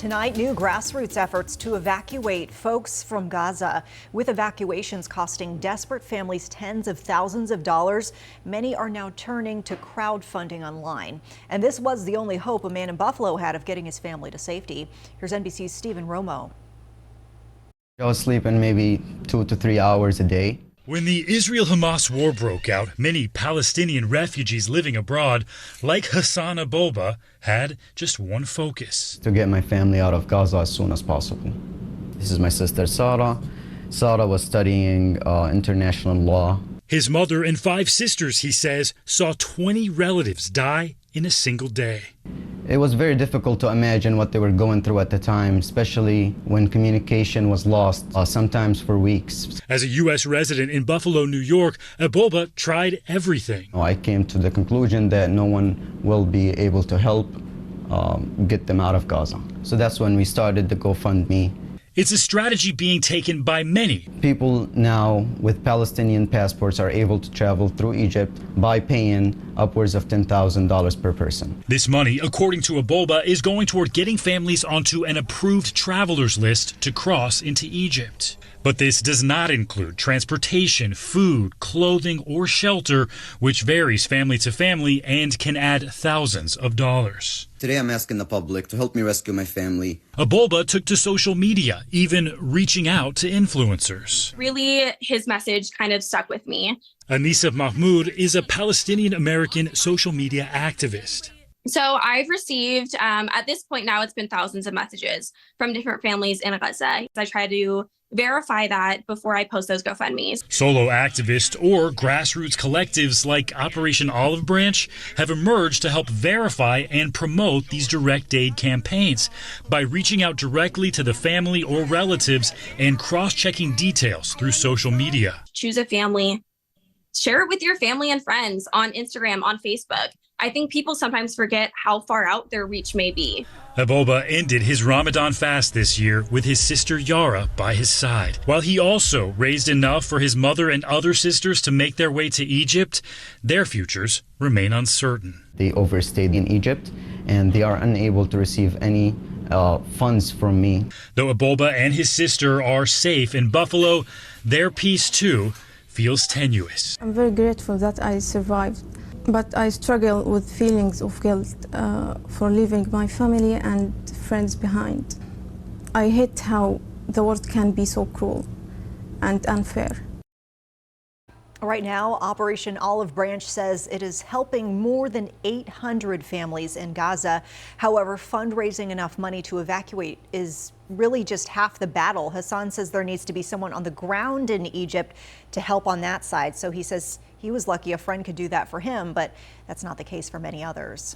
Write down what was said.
Tonight, new grassroots efforts to evacuate folks from Gaza. With evacuations costing desperate families tens of thousands of dollars, many are now turning to crowdfunding online. And this was the only hope a man in Buffalo had of getting his family to safety. Here's NBC's Stephen Romo. I was sleeping maybe 2 to 3 hours a day. When the Israel-Hamas war broke out, many Palestinian refugees living abroad, like Hassan Aboba, had just one focus: to get my family out of Gaza as soon as possible. This is my sister, Sarah. Sarah was studying international law. His mother and 5 sisters, he says, saw 20 relatives die in a single day. It was very difficult to imagine what they were going through at the time, especially when communication was lost, sometimes for weeks. As a U.S. resident in Buffalo, New York, Aboba tried everything. I came to the conclusion that no one will be able to help get them out of Gaza. So that's when we started the GoFundMe. It's a strategy being taken by many. People now with Palestinian passports are able to travel through Egypt by paying upwards of $10,000 per person. This money, according to Aboba, is going toward getting families onto an approved travelers list to cross into Egypt. But this does not include transportation, food, clothing, or shelter, which varies family to family and can add thousands of dollars. Today I'm asking the public to help me rescue my family. Aboba took to social media, even reaching out to influencers. Really, his message kind of stuck with me. Anisa Mahmoud is a Palestinian-American social media activist. So I've received, at this point now, it's been thousands of messages from different families in Gaza. I try to verify that before I post those GoFundMes. Solo activists or grassroots collectives like Operation Olive Branch have emerged to help verify and promote these direct aid campaigns by reaching out directly to the family or relatives and cross-checking details through social media. Choose a family, share it with your family and friends on Instagram, on Facebook. I think people sometimes forget how far out their reach may be. Aboba ended his Ramadan fast this year with his sister Yara by his side. While he also raised enough for his mother and other sisters to make their way to Egypt, their futures remain uncertain. They overstayed in Egypt and they are unable to receive any funds from me. Though Aboba and his sister are safe in Buffalo, their peace too feels tenuous. I'm very grateful that I survived, but I struggle with feelings of guilt for leaving my family and friends behind. I hate how the world can be so cruel and unfair. Right now, Operation Olive Branch says it is helping more than 800 families in Gaza. However, fundraising enough money to evacuate is really just half the battle. Hassan says there needs to be someone on the ground in Egypt to help on that side. So he says he was lucky a friend could do that for him, but that's not the case for many others.